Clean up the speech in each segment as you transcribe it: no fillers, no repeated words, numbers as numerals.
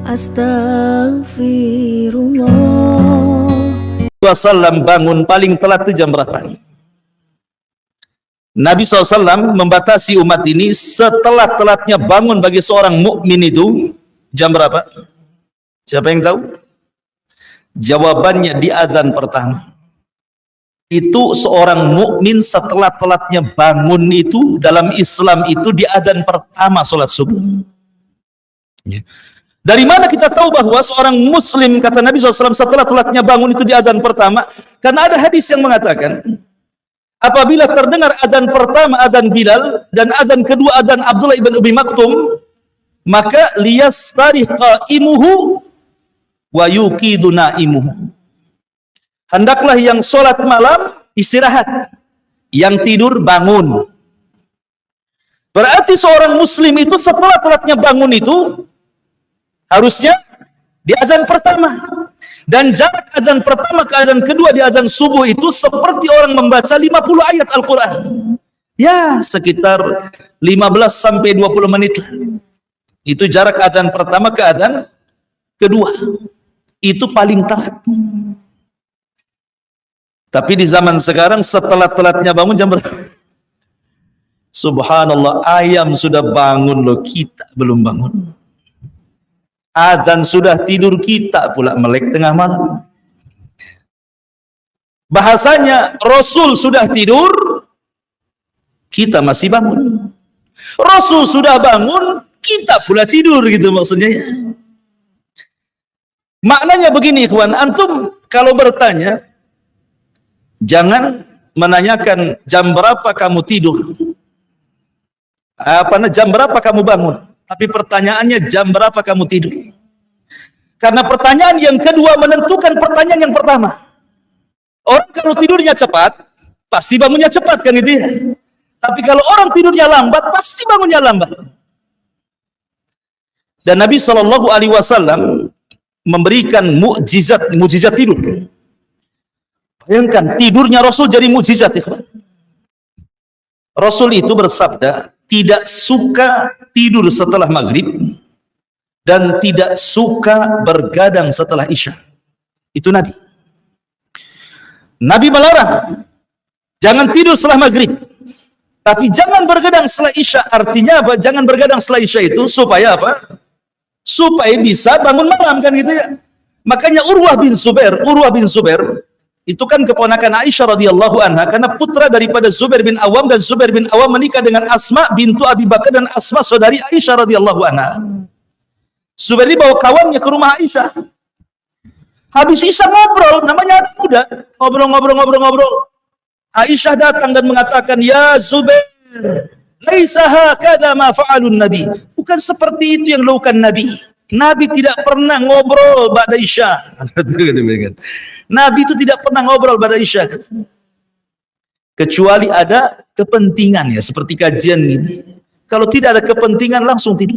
Astaghfirullah. Wasallam bangun paling telat itu jam berapa? Nabi SAW membatasi umat ini setelah-telatnya bangun bagi seorang mukmin itu jam berapa? Siapa yang tahu? Jawabannya di adzan pertama. Itu seorang mukmin setelah-telatnya bangun itu dalam Islam itu di adzan pertama salat subuh. Dari mana kita tahu bahwa seorang muslim, kata Nabi SAW, setelah-telatnya bangun itu di adzan pertama? Karena ada hadis yang mengatakan, apabila terdengar adzan pertama, adzan Bilal, dan adzan kedua, adzan Abdullah ibn Umi Maktum, maka liyastarih qaimuhu wa yuqidu naimuhu. Hendaklah yang sholat malam istirahat, yang tidur bangun. Berarti seorang muslim itu setelah-telatnya bangun itu harusnya di adzan pertama. Dan jarak adzan pertama ke adzan kedua di adzan subuh itu seperti orang membaca 50 ayat Al-Quran. Ya, sekitar 15 sampai 20 menit. Itu jarak adzan pertama ke adzan kedua. Itu paling telat. Tapi di zaman sekarang setelah-telatnya bangun jam berapa? Subhanallah, ayam sudah bangun loh, kita belum bangun. Adzan sudah tidur, kita pula melek tengah malam. Bahasanya Rasul sudah tidur, kita masih bangun. Rasul sudah bangun, kita pula tidur, gitu maksudnya. Maknanya begini, ikhwan, antum kalau bertanya, jangan menanyakan jam berapa kamu tidur, jam berapa kamu bangun. Tapi pertanyaannya jam berapa kamu tidur. Karena pertanyaan yang kedua menentukan pertanyaan yang pertama. Orang kalau tidurnya cepat, pasti bangunnya cepat, kan gitu ya. Tapi kalau orang tidurnya lambat, pasti bangunnya lambat. Dan Nabi SAW memberikan mukjizat tidur. Bayangkan tidurnya Rasul jadi mukjizat, ikhwan. Rasul itu bersabda, tidak suka tidur setelah maghrib dan tidak suka bergadang setelah isya. Itu Nabi. Nabi melarang, jangan tidur setelah maghrib, tapi jangan bergadang setelah isya. Artinya apa? Jangan bergadang setelah isya itu supaya apa? Supaya bisa bangun malam, kan gitu ya. Makanya Urwah bin Zubair itu kan keponakan Aisyah radhiyallahu anha, karena putra daripada Zubair bin Awam, dan Zubair bin Awam menikah dengan Asma bintu Abi Bakar, dan Asma saudari Aisyah radhiyallahu anha. Zubair dibawa kawannya ke rumah Aisyah. Habis isya ngobrol, namanya anak muda, ngobrol. Aisyah datang dan mengatakan, "Ya Zubair, laisa hakadha ma fa'alun nabi." Bukan seperti itu yang dilakukan Nabi. Nabi tidak pernah ngobrol ba'da isya. Nabi itu tidak pernah ngobrol pada isya, kecuali ada kepentingan, ya seperti kajian ini. Kalau tidak ada kepentingan langsung tidur.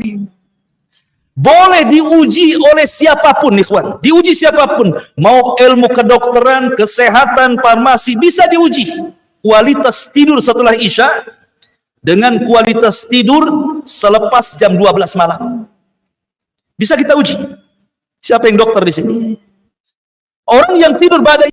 Boleh diuji oleh siapapun, ikhwan. Diuji siapapun. Mau ilmu kedokteran, kesehatan, farmasi, bisa diuji. Kualitas tidur setelah isya dengan kualitas tidur selepas jam 12 malam. Bisa kita uji. Siapa yang dokter di sini? Orang yang tidur pada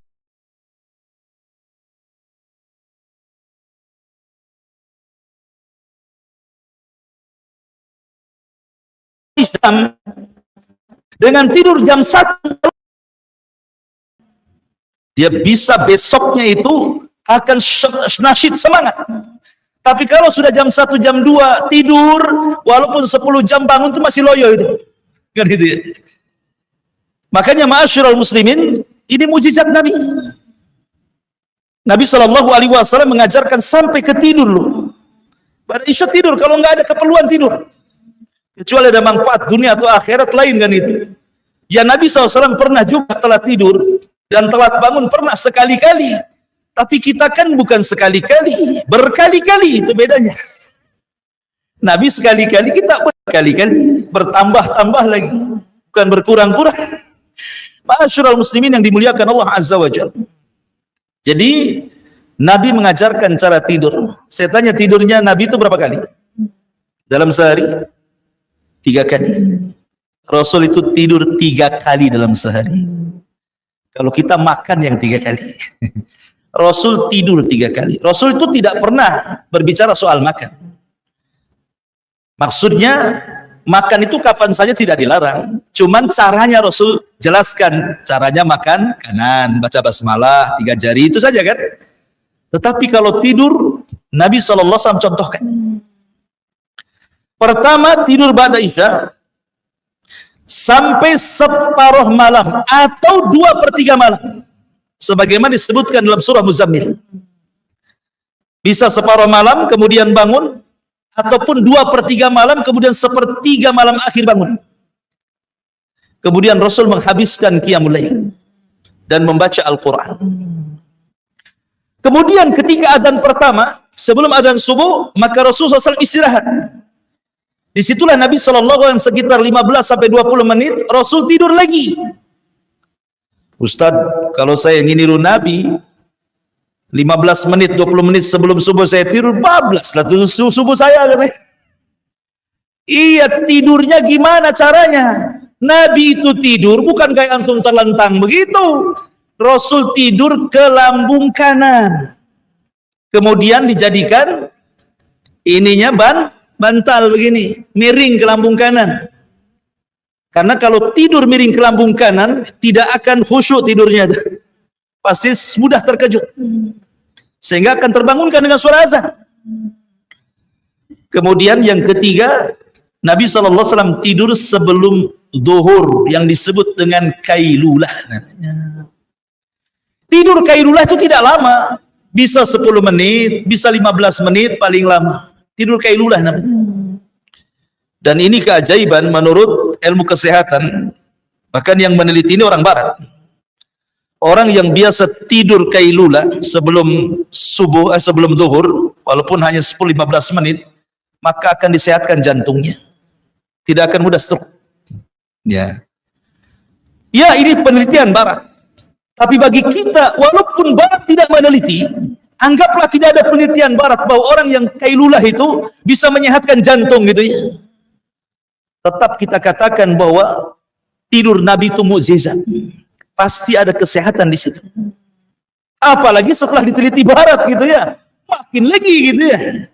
jam dengan tidur jam 1, dia bisa besoknya itu akan nasyid, semangat. Tapi kalau sudah jam 1, jam 2 tidur, walaupun 10 jam bangun itu masih loyo itu. Kan gitu ya. Makanya ma'asyiral muslimin, ini mujizat Nabi. Nabi SAW mengajarkan sampai ke tidur loh. Pada isya tidur, kalau nggak ada keperluan tidur. Kecuali ada manfaat dunia atau akhirat lain, kan itu. Ya Nabi SAW pernah juga telat tidur dan telat bangun, pernah sekali-kali. Tapi kita kan bukan sekali-kali, berkali-kali, itu bedanya. Nabi sekali-kali, kita berkali-kali, bertambah-tambah lagi, bukan berkurang-kurang. Ma'asyiral muslimin yang dimuliakan Allah Azza wa Jalla. Jadi Nabi mengajarkan cara tidur. Saya tanya, tidurnya Nabi itu berapa kali? Dalam sehari? 3 kali. Rasul itu tidur 3 kali dalam sehari. Kalau kita makan yang 3 kali. Rasul tidur 3 kali. Rasul itu tidak pernah berbicara soal makan. Maksudnya makan itu kapan saja tidak dilarang. Cuman caranya Rasul jelaskan. Caranya makan kanan, baca basmalah, 3 jari, itu saja kan. Tetapi kalau tidur, Nabi SAW contohkan. Pertama, tidur ba'da isya sampai separuh malam atau 2/3 malam. Sebagaimana disebutkan dalam surah Muzammil. Bisa separuh malam kemudian bangun, ataupun 2/3 malam kemudian 1/3 malam akhir bangun. Kemudian Rasul menghabiskan qiyamul lail dan membaca Al-Quran. Kemudian ketika azan pertama sebelum azan subuh, maka Rasul SAW istirahat. Disitulah Nabi SAW sekitar 15-20 menit Rasul tidur lagi. Ustadz, kalau saya ingin niru Nabi 15 menit, 20 menit sebelum subuh saya tidur, bablas lah subuh saya katanya. Iya, tidurnya gimana caranya? Nabi itu tidur bukan kayak antum terlentang begitu. Rasul tidur ke lambung kanan. Kemudian dijadikan ininya bantal begini, miring ke lambung kanan. Karena kalau tidur miring ke lambung kanan, tidak akan khusyuk tidurnya. Pasti mudah terkejut. Sehingga akan terbangunkan dengan suara azan. Kemudian yang ketiga, Nabi SAW tidur sebelum zuhur, yang disebut dengan kailulah namanya. Tidur kailulah itu tidak lama. Bisa 10 menit, bisa 15 menit paling lama. Tidur kailulah namanya. Dan ini keajaiban menurut ilmu kesehatan. Bahkan yang meneliti ini orang barat. Orang yang biasa tidur kailulah sebelum subuh, sebelum zuhur, walaupun hanya 10-15 menit, maka akan disehatkan jantungnya. Tidak akan mudah stroke. Ya. Ya, ini penelitian barat. Tapi bagi kita, walaupun barat tidak meneliti, anggaplah tidak ada penelitian barat bahwa orang yang kailulah itu bisa menyehatkan jantung gitu ya. Tetap kita katakan bahwa tidur Nabi itu mukjizat. Pasti ada kesehatan di situ. Apalagi setelah diteliti barat gitu ya. Makin lagi gitu ya.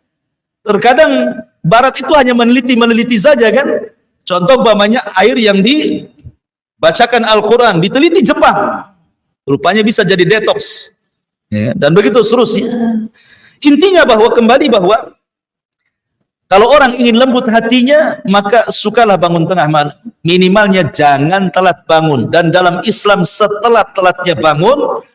Terkadang barat itu hanya meneliti saja kan. Contoh umpamanya air yang dibacakan Al-Quran, diteliti Jepang. Rupanya bisa jadi detox. Ya, dan begitu seterusnya. Intinya bahwa kalau orang ingin lembut hatinya, maka sukalah bangun tengah malam. Minimalnya jangan telat bangun. Dan dalam Islam setelah telatnya bangun,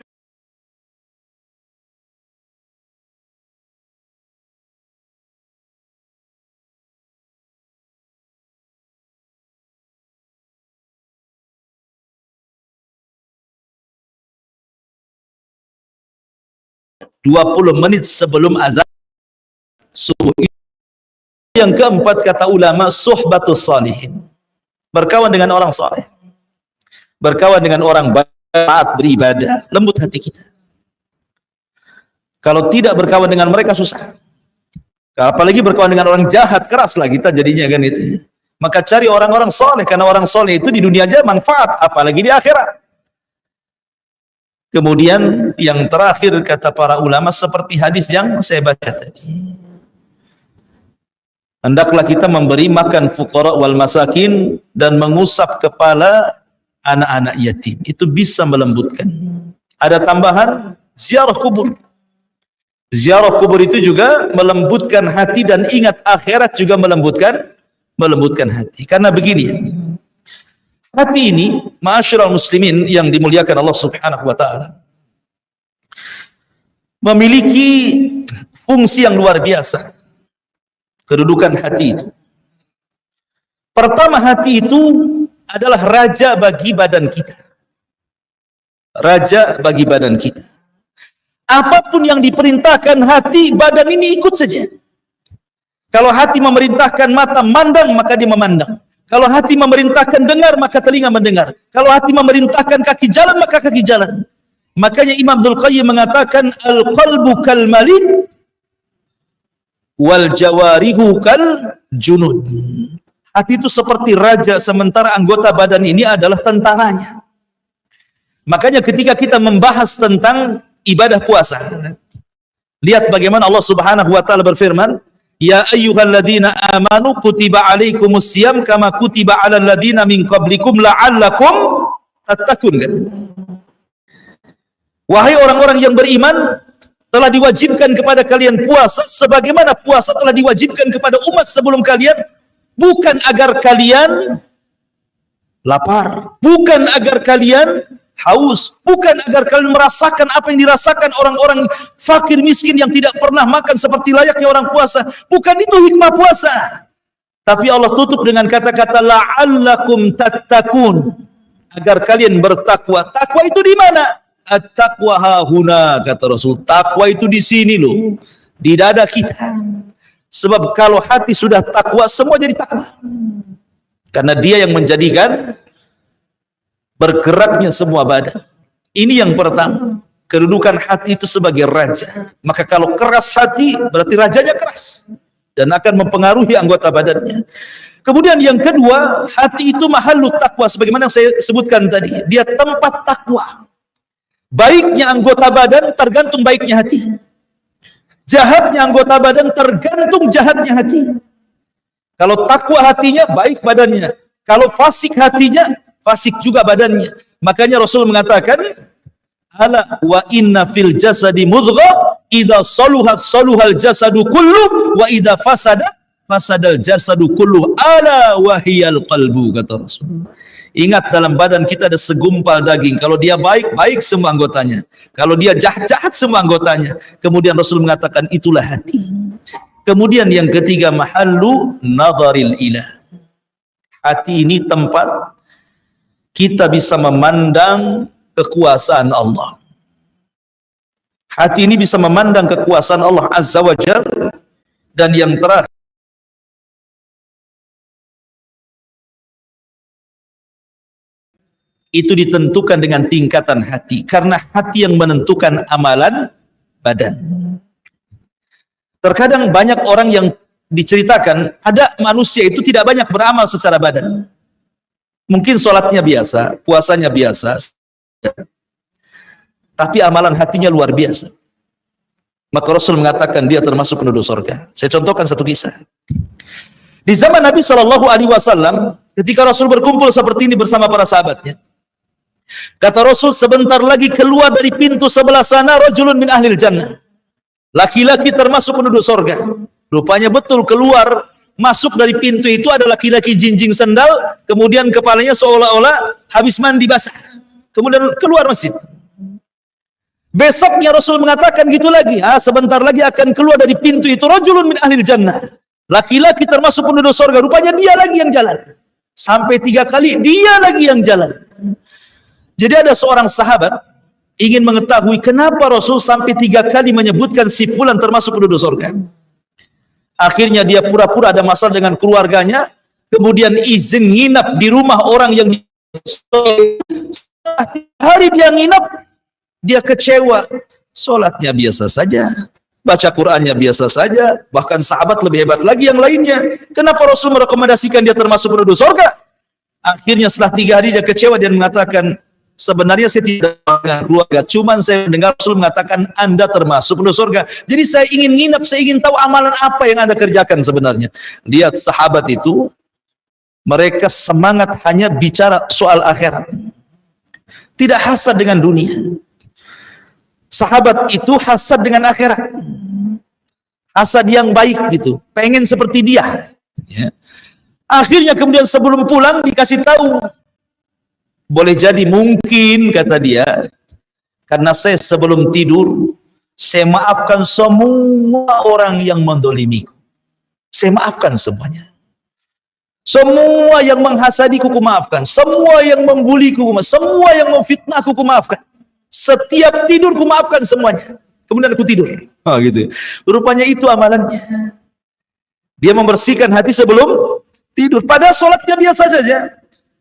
(20 menit sebelum azan subuh. Yang keempat, kata ulama, suhbatus salihin. Berkawan dengan orang saleh. Berkawan dengan orang taat beribadah, lembut hati kita. Kalau tidak berkawan dengan mereka susah. Apalagi berkawan dengan orang jahat, keraslah kita jadinya kan itu. Maka cari orang-orang saleh, karena orang saleh itu di dunia aja manfaat, apalagi di akhirat. Kemudian yang terakhir kata para ulama seperti hadis yang saya baca tadi. Hendaklah kita memberi makan fuqara wal masakin dan mengusap kepala anak-anak yatim. Itu bisa melembutkan. Ada tambahan ziarah kubur. Ziarah kubur itu juga melembutkan hati dan ingat akhirat juga melembutkan hati. Karena begini, hati ini, ma'asyiral muslimin yang dimuliakan Allah Subhanahu wa taala, memiliki fungsi yang luar biasa. Kedudukan hati itu. Pertama, hati itu adalah raja bagi badan kita. Raja bagi badan kita. Apapun yang diperintahkan hati, badan ini ikut saja. Kalau hati memerintahkan mata mandang, maka dia memandang. Kalau hati memerintahkan dengar, maka telinga mendengar. Kalau hati memerintahkan kaki jalan, maka kaki jalan. Makanya Imam Abdul Qayyim mengatakan, al-qalbu kal malik wal jawarihu kal junud. Hati itu seperti raja, sementara anggota badan ini adalah tentaranya. Makanya ketika kita membahas tentang ibadah puasa, lihat bagaimana Allah Subhanahu wa taala berfirman, "Ya ayyuhalladzina amanu kutiba alaikumusiyam kama kutiba alal ladzina min qablikum la'allakum tattaqun." Kan? Wahai orang-orang yang beriman, telah diwajibkan kepada kalian puasa sebagaimana puasa telah diwajibkan kepada umat sebelum kalian, bukan agar kalian lapar, bukan agar kalian haus, bukan agar kalian merasakan apa yang dirasakan orang-orang fakir miskin yang tidak pernah makan seperti layaknya orang puasa. Bukan itu hikmah puasa. Tapi Allah tutup dengan kata-kata la'allakum tattaqun, agar kalian bertakwa. Takwa itu di mana? At-taqwa hahuna, kata Rasul. Takwa itu di sini loh, di dada kita. Sebab kalau hati sudah takwa, semua jadi takwa. Karena dia yang menjadikan bergeraknya semua badan. Ini yang pertama, kedudukan hati itu sebagai raja. Maka kalau keras hati, berarti rajanya keras dan akan mempengaruhi anggota badannya. Kemudian yang kedua, hati itu mahallut takwa, sebagaimana yang saya sebutkan tadi. Dia tempat takwa. Baiknya anggota badan tergantung baiknya hati. Jahatnya anggota badan tergantung jahatnya hati. Kalau takwa hatinya, baik badannya. Kalau fasik hatinya, fasik juga badannya. Makanya Rasul mengatakan, ala wa inna fil jasadi mudghah idza saluhat saluhal jasadu kullu wa idza fasadal jasadu kullu ala wahiyal qalbu, kata Rasul. Ingat, dalam badan kita ada segumpal daging. Kalau dia baik, baik semua anggotanya. Kalau dia jahat, jahat semua anggotanya. Kemudian Rasul mengatakan itulah hati. Kemudian yang ketiga, mahallu nadharil ilah. Hati ini tempat kita bisa memandang kekuasaan Allah. Hati ini bisa memandang kekuasaan Allah Azza wa Jalla. Dan yang terakhir, itu ditentukan dengan tingkatan hati, karena hati yang menentukan amalan badan. Terkadang banyak orang yang diceritakan, ada manusia itu tidak banyak beramal secara badan. Mungkin sholatnya biasa, puasanya biasa, tapi amalan hatinya luar biasa. Maka Rasul mengatakan dia termasuk penduduk surga. Saya contohkan satu kisah. Di zaman Nabi SAW, ketika Rasul berkumpul seperti ini bersama para sahabatnya, kata Rasul, sebentar lagi keluar dari pintu sebelah sana rajulun min ahlil jannah. Laki-laki termasuk penduduk surga. Rupanya betul, keluar masuk dari pintu itu ada laki-laki jinjing sendal, kemudian kepalanya seolah-olah habis mandi basah. Kemudian keluar masjid. Besoknya Rasul mengatakan gitu lagi, sebentar lagi akan keluar dari pintu itu rajulun min ahlil jannah. Laki-laki termasuk penduduk surga. Rupanya dia lagi yang jalan. Sampai 3 kali dia lagi yang jalan. Jadi ada seorang sahabat ingin mengetahui kenapa Rasul sampai 3 kali menyebutkan si fulan termasuk penduduk surga. Akhirnya dia pura-pura ada masalah dengan keluarganya, kemudian izin nginap di rumah orang yang hari dia nginap, dia kecewa. Sholatnya biasa saja, baca Qur'annya biasa saja, bahkan sahabat lebih hebat lagi yang lainnya. Kenapa Rasul merekomendasikan dia termasuk penduduk surga? Akhirnya setelah 3 hari dia kecewa dan mengatakan, sebenarnya saya tidak dengan keluarga, cuman saya mendengar Rasul mengatakan Anda termasuk penduduk surga. Jadi saya ingin nginap, saya ingin tahu amalan apa yang Anda kerjakan sebenarnya. Lihat sahabat itu, mereka semangat hanya bicara soal akhirat. Tidak hasad dengan dunia. Sahabat itu hasad dengan akhirat. Hasad yang baik gitu, pengen seperti dia. Ya. Akhirnya kemudian sebelum pulang dikasih tahu, boleh jadi mungkin, kata dia, karena saya sebelum tidur, saya maafkan semua orang yang mendolimiku. Saya maafkan semuanya. Semua yang menghasadiku, ku maafkan. Semua yang membuliku, semua yang memfitnahku, ku maafkan. Setiap tidur, ku maafkan semuanya. Kemudian aku tidur. Gitu. Rupanya itu amalannya. Dia membersihkan hati sebelum tidur. Padahal sholatnya biasa saja.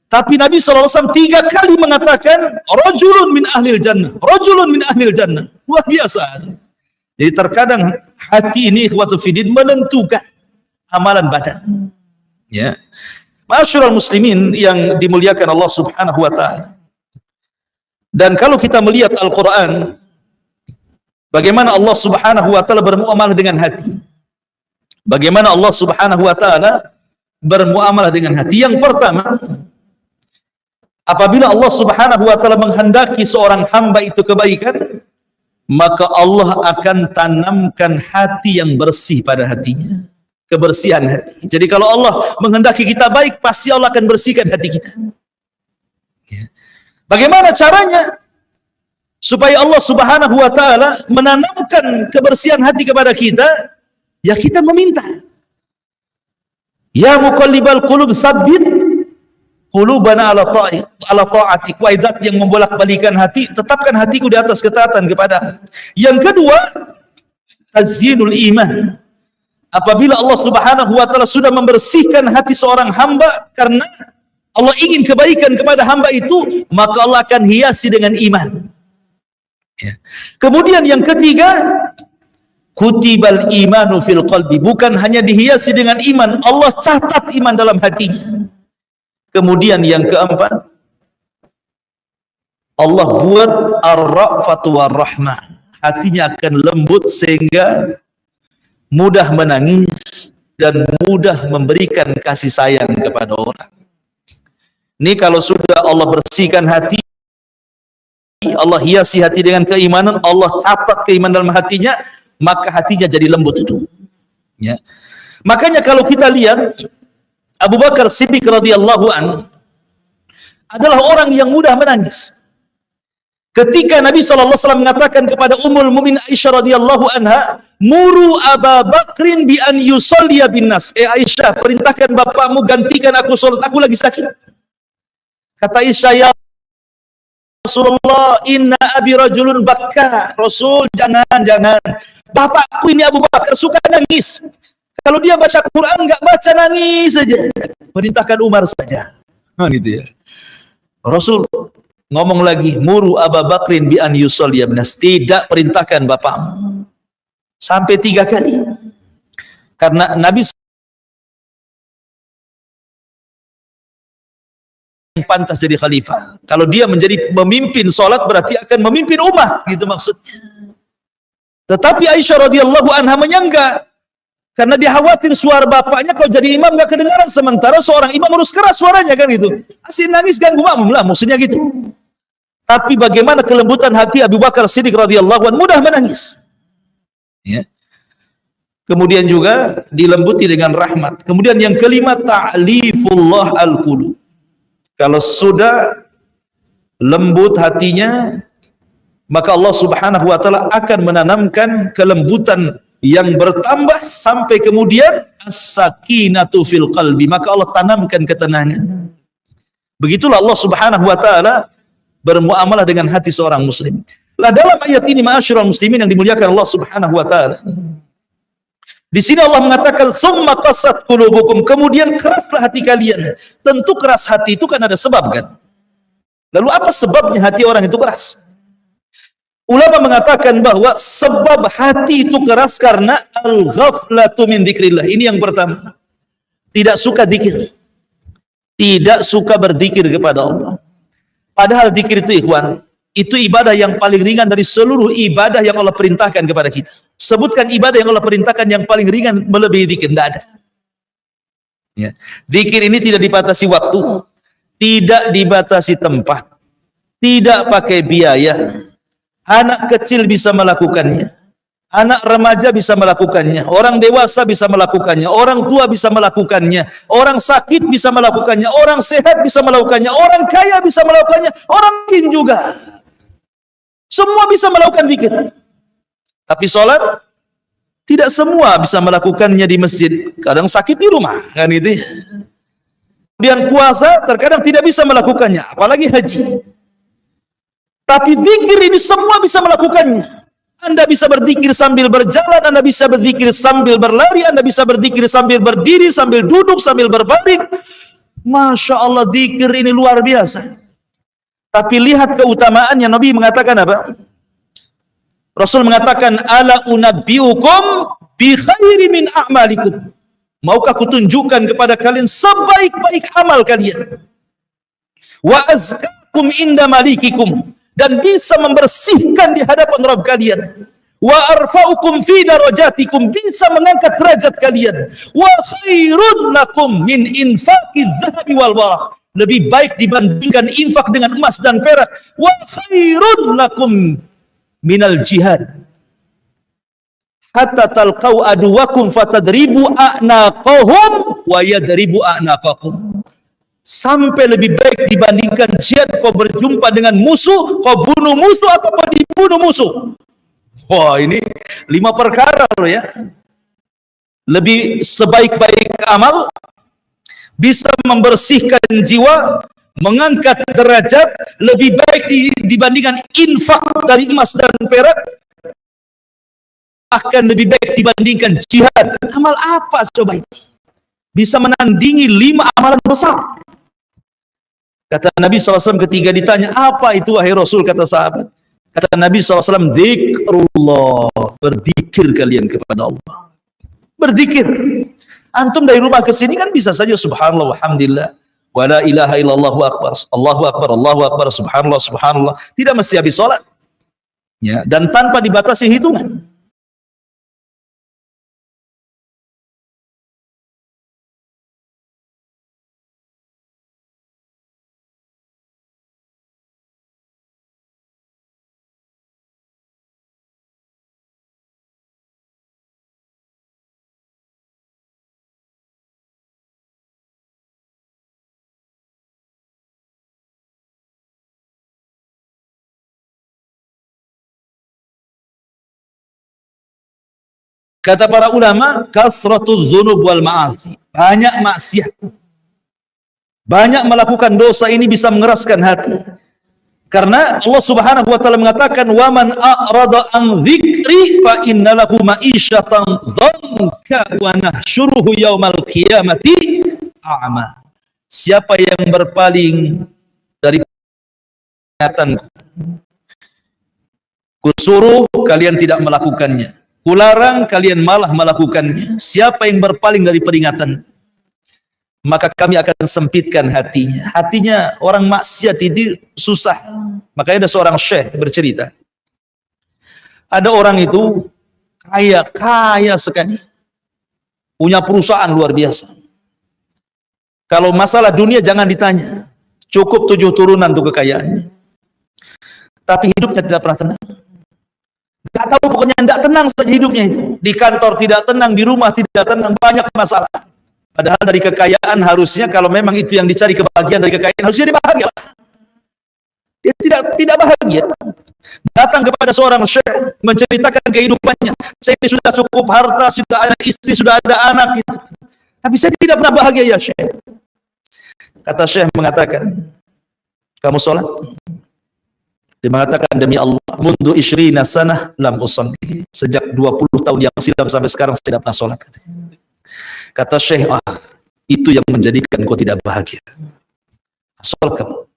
Tapi Nabi SAW 3 kali mengatakan rajulun min ahlil jannah, rajulun min ahlil jannah. Luar biasa. Jadi terkadang hati ini ikhwatu fiddin menentukan amalan badan. Ya. Ma'asyiral muslimin yang dimuliakan Allah Subhanahu wa taala. Dan kalau kita melihat Al-Qur'an, bagaimana Allah Subhanahu wa taala bermuamalah dengan hati. Bagaimana Allah Subhanahu wa taala bermuamalah dengan hati. Yang pertama, apabila Allah Subhanahu wa taala menghendaki seorang hamba itu kebaikan, maka Allah akan tanamkan hati yang bersih pada hatinya. Kebersihan hati. Jadi kalau Allah menghendaki kita baik, pasti Allah akan bersihkan hati kita. Bagaimana caranya? Supaya Allah Subhanahu wa taala menanamkan kebersihan hati kepada kita, ya kita meminta. Ya muqallibal qulub tsabbit qulubana ala ta'atik. Wa idzat yang membolak-balikan hati, tetapkan hatiku di atas ketaatan kepada. Yang kedua, tazyinul iman. Apabila Allah Subhanahu wa taala sudah membersihkan hati seorang hamba karena Allah ingin kebaikan kepada hamba itu, maka Allah akan hiasi dengan iman. Kemudian yang ketiga, kutibal imanu fil qalbi. Bukan hanya dihiasi dengan iman, Allah catat iman dalam hatinya. Kemudian yang keempat, Allah buat ar-ra'fatu war-rahmah. Hatinya akan lembut sehingga mudah menangis dan mudah memberikan kasih sayang kepada orang. Ini kalau sudah Allah bersihkan hati, Allah hiasi hati dengan keimanan, Allah catat keimanan dalam hatinya, maka hatinya jadi lembut itu. Ya. Makanya kalau kita lihat Abu Bakar Siddiq radhiyallahu an adalah orang yang mudah menangis. Ketika Nabi SAW mengatakan kepada Ummul Mukminin Aisyah radhiyallahu anha, muru Aba Bakrin bi an yusalliya bin nas. Aisyah, perintahkan bapakmu gantikan aku salat, aku lagi sakit. Kata Aisyah, ya Rasulullah, inna abi rajulun bakka. Rasul, jangan. Bapakku ini Abu Bakar suka nangis. Kalau dia baca Quran enggak baca, nangis saja. Perintahkan Umar saja. Gitu ya. Rasul ngomong lagi, muru Aba Bakrin bi an yusalliya bin nas. Tidak, perintahkan bapakmu. Sampai 3 kali. Karena Nabi yang pantas jadi khalifah. Kalau dia menjadi memimpin sholat, berarti akan memimpin umat, gitu maksudnya. Tetapi Aisyah radhiyallahu anha menyangka, karena dia khawatir suara bapaknya kalau jadi imam gak kedengaran, sementara seorang imam harus keras suaranya, kan gitu. Asyik nangis ganggu makmum lah, maksudnya gitu. Tapi bagaimana kelembutan hati Abu Bakar Siddiq radhiyallahu anhu, mudah menangis. Ya. Kemudian juga dilembuti dengan rahmat. Kemudian yang kelima, ta'lifullah al-qulub. Kalau sudah lembut hatinya, maka Allah Subhanahu wa taala akan menanamkan kelembutan yang bertambah sampai kemudian as-sakinatu fil qalbi, maka Allah tanamkan ketenangan. Begitulah Allah Subhanahu wa taala bermuamalah dengan hati seorang muslim. Lah dalam ayat ini, ma'asyiral muslimin yang dimuliakan Allah Subhanahu wa taala, di sini Allah mengatakan tsumma qasat qulubukum, kemudian keraslah hati kalian. Tentu keras hati itu kan ada sebab, kan? Lalu apa sebabnya hati orang itu keras? Ulama mengatakan bahwa sebab hati itu keras karena al-ghaflatu min dzikrillah. Ini yang pertama. Tidak suka zikir. Tidak suka berzikir kepada Allah. Padahal zikir itu, ikhwan, itu ibadah yang paling ringan dari seluruh ibadah yang Allah perintahkan kepada kita. Sebutkan ibadah yang Allah perintahkan yang paling ringan melebihi zikir, tidak ada. Ya. Zikir ini tidak dibatasi waktu, tidak dibatasi tempat, tidak pakai biaya. Anak kecil bisa melakukannya, anak remaja bisa melakukannya, orang dewasa bisa melakukannya, orang tua bisa melakukannya, orang sakit bisa melakukannya, orang sehat bisa melakukannya, orang kaya bisa melakukannya, orang miskin juga. Semua bisa melakukan zikir. Tapi sholat, tidak semua bisa melakukannya di masjid. Kadang sakit di rumah, kan itu. Kemudian puasa, terkadang tidak bisa melakukannya, apalagi haji. Tapi zikir ini semua bisa melakukannya. Anda bisa berzikir sambil berjalan, Anda bisa berzikir sambil berlari, Anda bisa berzikir sambil berdiri, sambil duduk, sambil berbaring. Masya Allah, zikir ini luar biasa. Tapi lihat keutamaannya. Nabi mengatakan apa? Rasul mengatakan, ala unabbiukum bi khairi min a'malikum. Maukah kutunjukkan kepada kalian sebaik-baik amal kalian? Wa azkakum inda malikikum, dan bisa membersihkan di hadapan Rabb kalian. Wa arfa'ukum fi darajatikum, bisa mengangkat derajat kalian. Wa khairun lakum min infaqidz dzahabi wal waraq, lebih baik dibandingkan infak dengan emas dan perak. Wa khairun lakum minal jihad hatta talqau aduwakum fatadribu a'naqahum wa yadribu a'naqakum, sampai lebih baik dibandingkan jihad kau berjumpa dengan musuh, kau bunuh musuh atau kau dibunuh musuh. Wah, ini 5 perkara loh ya. Lebih sebaik-baik amal, bisa membersihkan jiwa, mengangkat derajat, lebih baik dibandingkan infak dari emas dan perak, akan lebih baik dibandingkan jihad. Amal apa coba ini? Bisa menandingi 5 amalan besar. Kata Nabi SAW ketika ditanya, apa itu wahai Rasul? Kata sahabat. Kata Nabi SAW, zikrullah, berzikir kalian kepada Allah. Berzikir. Antum dari rumah ke sini kan bisa saja subhanallah walhamdulillah wa la ilaha illallah akbar, Allahu akbar, Allahu akbar, subhanallah subhanallah. Tidak mesti habis salat. Ya, dan tanpa dibatasi hitungan. Kata para ulama, kathratuz dzunub wal ma'asi, banyak maksiat, banyak melakukan dosa ini bisa mengeraskan hati. Karena Allah Subhanahu wa taala mengatakan, "Wa man a'rada an dzikri fa innalahu ma'isyatan dhanka wa nahsyuruhu yaumal qiyamati a'ma." Siapa yang berpaling dari peringatan, kusuruh kalian tidak melakukannya, kularang kalian malah melakukannya. Siapa yang berpaling dari peringatan, maka kami akan sempitkan hatinya. Hatinya orang maksiat itu susah. Makanya ada seorang syekh bercerita, ada orang itu kaya sekali, punya perusahaan luar biasa. Kalau masalah dunia jangan ditanya, cukup 7 turunan untuk kekayaannya, tapi hidupnya tidak pernah tenang. Tidak tahu, pokoknya tidak tenang saja hidupnya itu. Di kantor tidak tenang, di rumah tidak tenang, banyak masalah. Padahal dari kekayaan harusnya, kalau memang itu yang dicari kebahagiaan dari kekayaan, harusnya dia bahagia. Dia tidak bahagia. Datang kepada seorang syekh menceritakan kehidupannya. Saya ini sudah cukup harta, sudah ada istri, sudah ada anak gitu. Tapi saya tidak pernah bahagia ya syekh. Kata syekh mengatakan, kamu sholat? Dia mengatakan, demi Allah, mundu isyrina sanah lam usalli, sejak 20 tahun yang silam sampai sekarang saya tidak pernah sholat. Kata syekh, itu yang menjadikan kau tidak bahagia. Sholat kamu.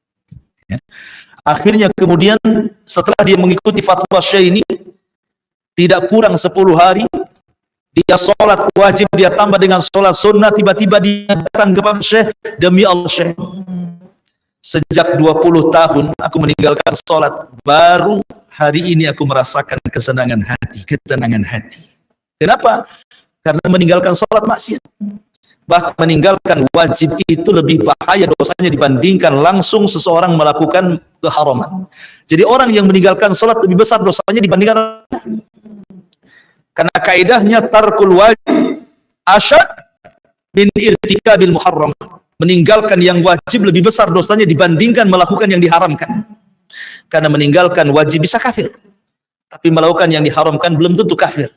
Ya. Akhirnya kemudian setelah dia mengikuti fatwa syekh ini, tidak kurang 10 hari, dia sholat wajib, dia tambah dengan sholat sunnah. Tiba-tiba dia datang kepada syekh, demi Allah syekh, sejak 20 tahun aku meninggalkan sholat, baru hari ini aku merasakan kesenangan hati, ketenangan hati. Kenapa? Karena meninggalkan sholat maksiat. Bahkan meninggalkan wajib itu lebih bahaya dosanya dibandingkan langsung seseorang melakukan keharaman. Jadi orang yang meninggalkan sholat lebih besar dosanya dibandingkan, karena kaidahnya tarkul wajib asyad min irtikabil muharram. Meninggalkan yang wajib lebih besar dosanya dibandingkan melakukan yang diharamkan. Karena meninggalkan wajib bisa kafir, tapi melakukan yang diharamkan belum tentu kafir.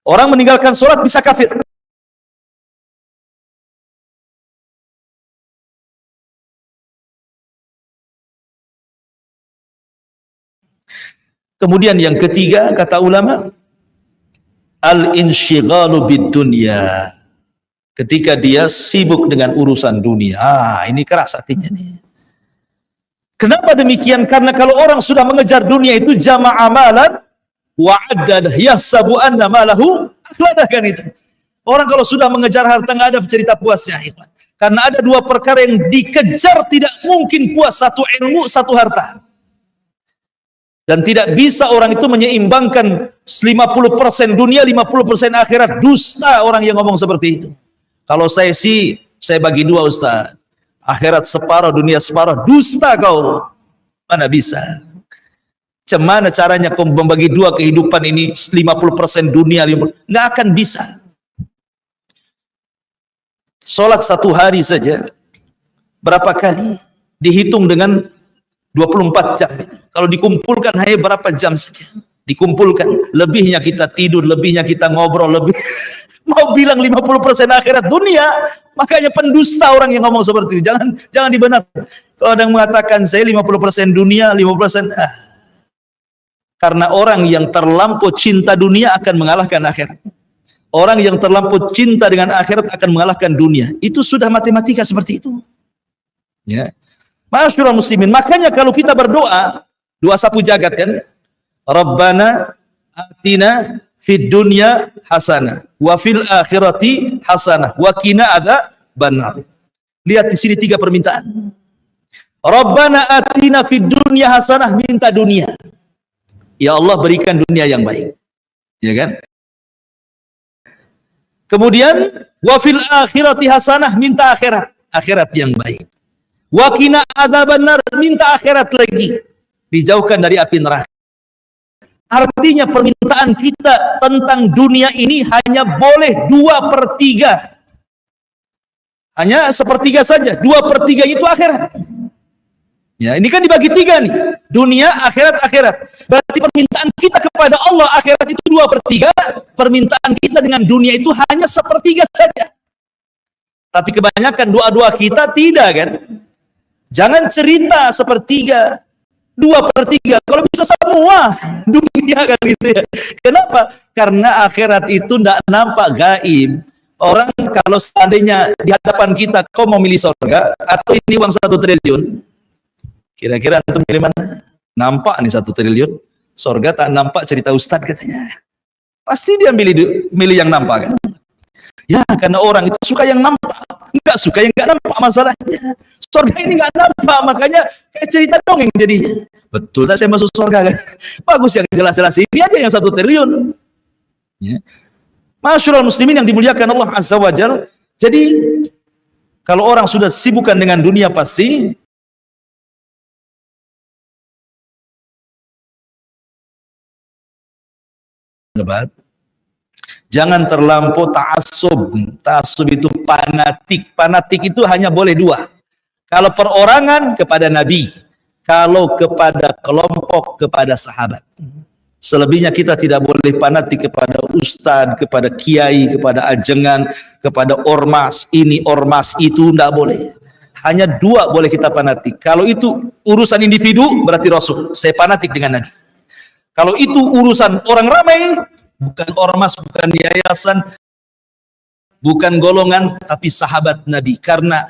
Orang meninggalkan sholat bisa kafir. Kemudian yang ketiga, kata ulama, al-insyighalu bid-dunya. Ketika dia sibuk dengan urusan dunia. Ini keras hatinya nih. Kenapa demikian? Karena kalau orang sudah mengejar dunia itu jama'a malan wa addadah yahsabu anna malahu akhladah, kan itu. Orang kalau sudah mengejar harta nggak ada cerita puasnya, ikhwan. Karena ada dua perkara yang dikejar tidak mungkin puas, satu ilmu, satu harta. Dan tidak bisa orang itu menyeimbangkan 50% dunia, 50% akhirat. Dusta orang yang ngomong seperti itu. Kalau saya sih, saya bagi dua, Ustaz. Akhirat separuh, dunia separuh. Dusta kau. Mana bisa? Cemana caranya kau membagi dua kehidupan ini, 50% dunia, 50%. Nggak akan bisa. Sholat satu hari saja, berapa kali? Dihitung dengan 24 jam. Kalau dikumpulkan hanya berapa jam saja. Dikumpulkan. Lebihnya kita tidur, lebihnya kita ngobrol, lebih. Mau bilang 50% akhirat dunia, makanya pendusta orang yang ngomong seperti itu. Jangan dibenarkan. Kalau ada yang mengatakan saya 50% dunia, 50%. Karena orang yang terlampau cinta dunia akan mengalahkan akhirat. Orang yang terlampau cinta dengan akhirat akan mengalahkan dunia. Itu sudah matematika seperti itu. Ya. Ma'asyiral muslimin, makanya kalau kita berdoa, doa sapu jagat kan, Rabbana atina fid dunya hasanah wa fil akhirati hasanah wa qina adzabannar. Lihat di sini 3 permintaan. Rabbana atina fid dunya hasanah, minta dunia. Ya Allah, berikan dunia yang baik. Ya kan? Kemudian wa fil akhirati hasanah, minta akhirat yang baik. Wa qina adzabannar, minta akhirat lagi, dijauhkan dari api neraka. Artinya permintaan kita tentang dunia ini hanya boleh 2/3. Hanya 1/3 saja, 2/3 itu akhirat. Ya, ini kan dibagi 3 nih. Dunia, akhirat. Berarti permintaan kita kepada Allah akhirat itu 2/3, permintaan kita dengan dunia itu hanya 1/3 saja. Tapi kebanyakan doa-doa kita tidak kan? Jangan cerita 1/3, 2/3. Kalau bisa semua dunia kan gitu ya. Kenapa? Karena akhirat itu tidak nampak, gaib. Orang kalau seandainya di hadapan kita, kau mau milih surga atau ini uang 1 triliun? Kira-kira antum milih mana? Nampak nih 1 triliun. Surga tak nampak, cerita Ustadz katanya. Pasti dia milih yang nampak kan? Ya, karena orang itu suka yang nampak, nggak suka yang nggak nampak masalahnya. Surga ini nggak nampak, makanya kayak cerita dongeng jadinya. Betul, saya masuk surga kan? Bagus yang jelas-jelas, ini aja yang 1 triliun. Ya. Masyaallah muslimin yang dimuliakan Allah Azza wa Jalla. Jadi kalau orang sudah sibukkan dengan dunia pasti debat. Jangan terlampau ta'assub. Ta'assub itu fanatik. Fanatik itu hanya boleh 2. Kalau perorangan kepada Nabi, kalau kepada kelompok, kepada sahabat. Selebihnya kita tidak boleh fanatik kepada ustadz, kepada kiai, kepada ajengan, kepada ormas, ini ormas itu, tidak boleh. Hanya 2 boleh kita fanatik. Kalau itu urusan individu, berarti Rasul. Saya fanatik dengan Nabi. Kalau itu urusan orang ramai, bukan ormas, bukan yayasan, bukan golongan, tapi sahabat Nabi. Karena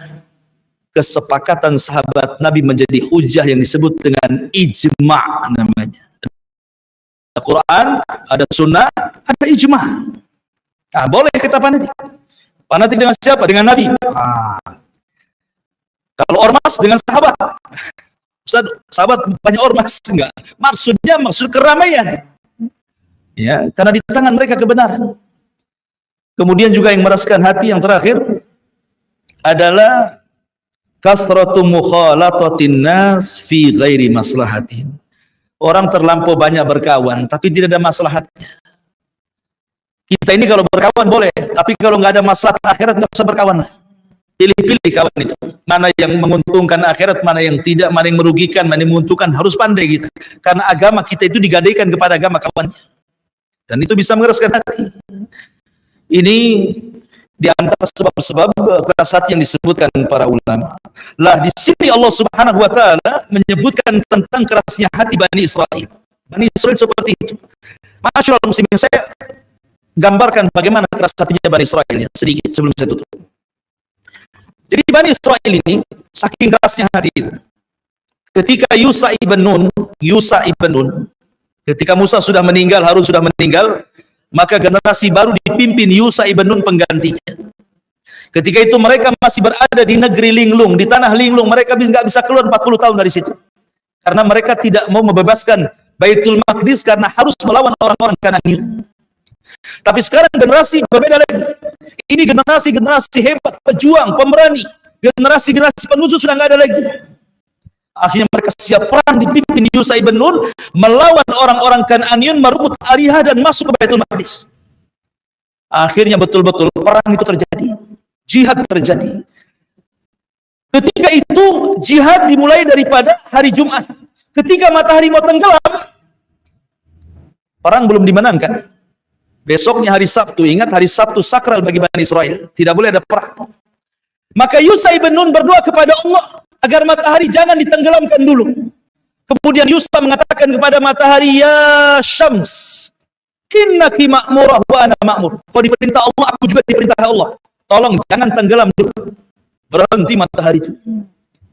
kesepakatan sahabat Nabi menjadi hujah yang disebut dengan ijma' namanya. Ada Quran, ada sunnah, ada ijma'. Nah, boleh kita fanatik. Fanatik dengan siapa? Dengan Nabi. Kalau ormas dengan sahabat. Ustaz, sahabat banyak ormas enggak? Maksudnya maksud keramaian. Ya, karena di tangan mereka kebenaran. Kemudian juga yang meraskan hati yang terakhir adalah kasratu mukhalatatin nas fi ghairi maslahatin. Orang terlampau banyak berkawan tapi tidak ada maslahatnya. Kita ini kalau berkawan boleh, tapi kalau nggak ada maslahat akhirat nggak usah berkawan. Pilih-pilih kawan itu. Mana yang menguntungkan akhirat, mana yang tidak, mana yang merugikan, mana yang menguntungkan, harus pandai kita. Karena agama kita itu digadaikan kepada agama kawannya. Dan itu bisa mengeraskan hati. Ini di antara sebab-sebab keras hati yang disebutkan para ulama. Lah di sini Allah Subhanahu wa taala menyebutkan tentang kerasnya hati Bani Israel. Bani Israel seperti itu. Masyaallah muslimin, saya gambarkan bagaimana keras hatinya Bani Israel sedikit sebelum saya tutup. Jadi Bani Israel ini saking kerasnya hati itu. Ketika Yusa ibn Nun, ketika Musa sudah meninggal, Harun sudah meninggal, Maka generasi baru dipimpin Yusha ibn Nun penggantinya. Ketika itu mereka masih berada di negeri linglung, di tanah linglung. Mereka nggak bisa keluar 40 tahun dari situ. Karena mereka tidak mau membebaskan Baitul Maqdis karena harus melawan orang-orang Kanani. Tapi sekarang generasi berbeda lagi. Ini generasi hebat, pejuang, pemberani. Generasi penuju sudah nggak ada lagi. Akhirnya mereka siap perang dipimpin Yusha ibn Nun melawan orang-orang Kananiun, merebut Ariha dan masuk ke Baitul Maqdis. Akhirnya betul-betul perang itu terjadi. Jihad terjadi. Ketika itu jihad dimulai daripada hari Jumat. Ketika matahari mau tenggelam, perang belum dimenangkan. Besoknya hari Sabtu, ingat hari Sabtu sakral bagi Bani Israel, tidak boleh ada perang. Maka Yusha ibn Nun berdoa kepada Allah agar matahari jangan ditenggelamkan dulu. Kemudian Yusha mengatakan kepada matahari, ya Syams, innaki ma'murah wa ana ma'mur. Kau diperintah Allah, aku juga diperintah Allah. Tolong jangan tenggelam dulu. Berhenti matahari itu.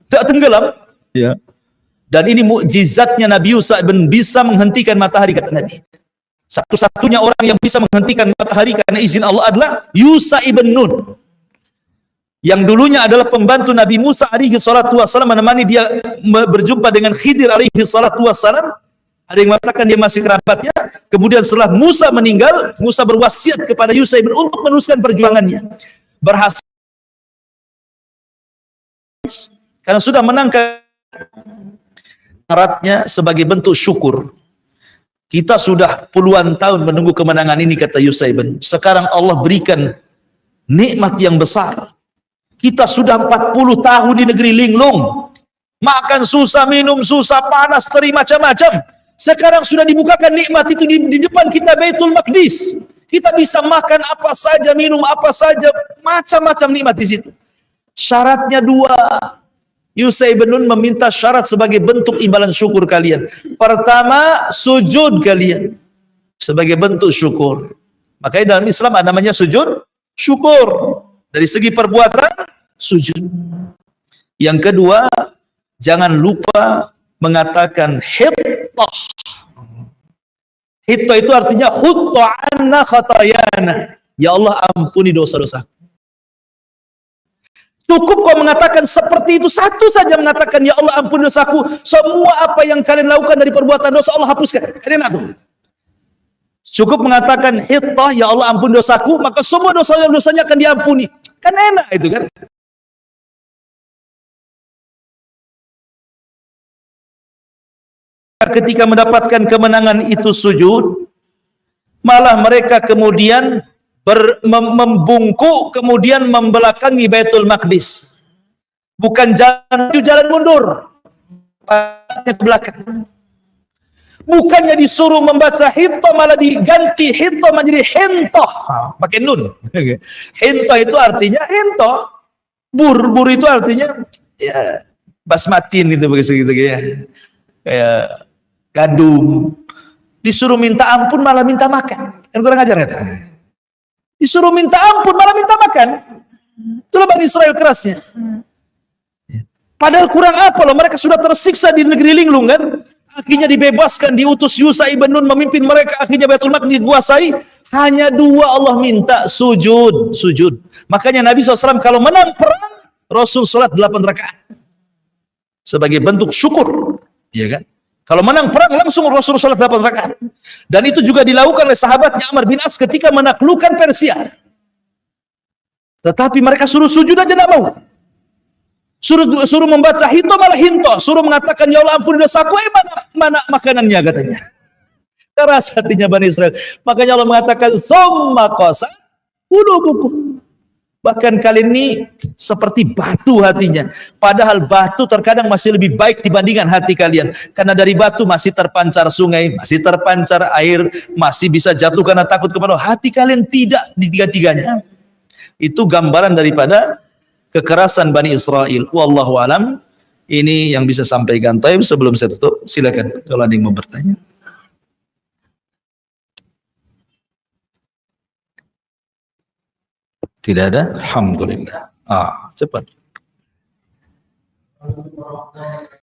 Tidak tenggelam. Ya. Dan ini mukjizatnya Nabi Yusha bisa menghentikan matahari, kata Nabi. Satu-satunya orang yang bisa menghentikan matahari karena izin Allah adalah Yusha ibn Nun. Yang dulunya adalah pembantu Nabi Musa alaihi salatu wassalam, menemani dia berjumpa dengan Khidir alaihi salatu wassalam. Ada yang mengatakan dia masih kerabatnya. Kemudian setelah Musa meninggal, Musa berwasiat kepada Yusha ibn Nun untuk meneruskan perjuangannya. Berhasil karena sudah menangkan. Syaratnya sebagai bentuk syukur. Kita sudah puluhan tahun menunggu kemenangan ini, kata Yusha ibn. Sekarang Allah berikan nikmat yang besar. Kita sudah 40 tahun di negeri linglung. Makan susah, minum susah, panas, terik, macam-macam. Sekarang sudah dibukakan nikmat itu di depan kita, Baitul Maqdis. Kita bisa makan apa saja, minum apa saja, macam-macam nikmat di situ. Syaratnya dua. Yusha ibn Nun meminta syarat sebagai bentuk imbalan syukur kalian. Pertama, sujud kalian sebagai bentuk syukur. Makanya dalam Islam ada namanya sujud syukur. Dari segi perbuatan, sujud. Yang kedua, jangan lupa mengatakan hittah. Hittah itu artinya hutta anna khatayana. Ya Allah, ampuni dosa-dosa. Cukup kau mengatakan seperti itu, satu saja mengatakan, ya Allah ampuni dosaku. Semua apa yang kalian lakukan dari perbuatan dosa Allah hapuskan. Kalian enak tuh. Cukup mengatakan hittah, ya Allah ampuni dosaku, maka semua dosanya akan diampuni. Kan enak itu kan. Ketika mendapatkan kemenangan itu sujud, malah mereka kemudian membungkuk, kemudian membelakangi Baitul Maqdis. Bukan jalan mundur, ke belakang. Bukannya disuruh membaca hittah, malah diganti hittah menjadi hintah, pakai nun. Hintah itu artinya hintah. Bur itu artinya ya basmatin gitu begitu ya. Kayak gandum. Disuruh minta ampun malah minta makan. Kan kurang ajar ya. Disuruh minta ampun malah minta makan. Itulah Bani Israel kerasnya. Padahal kurang apa loh, mereka sudah tersiksa di negeri linglung kan. Akhirnya dibebaskan, diutus Yusha ibn Nun memimpin mereka, akhirnya Baitul Maqdis dikuasai. Hanya dua Allah minta, sujud. Makanya Nabi SAW kalau menang perang, Rasul sholat 8 rakaat sebagai bentuk syukur, ya kan? Kalau menang perang langsung Rasul sholat 8 rakaat. Dan itu juga dilakukan oleh sahabatnya Amr bin As ketika menaklukkan Persia. Tetapi mereka suruh sujud aja tidak mau. Suruh membaca hinto malah hinto. Suruh mengatakan ya Allah ampuni dosaku, mana makanannya katanya. Keras hatinya Bani Israel. Makanya Allah mengatakan tsumma qasat qulubukum. Bahkan kalian ini seperti batu hatinya. Padahal batu terkadang masih lebih baik dibandingkan hati kalian. Karena dari batu masih terpancar sungai, masih terpancar air, masih bisa jatuh karena takut kepada Allah. Hati kalian tidak di tiga-tiganya. Itu gambaran daripada kekerasan Bani Israel. Wallahu alam. Ini yang bisa sampaikan. Taib sebelum saya tutup, silakan kalau ada yang mau bertanya. Tidak ada? Alhamdulillah. Cepat.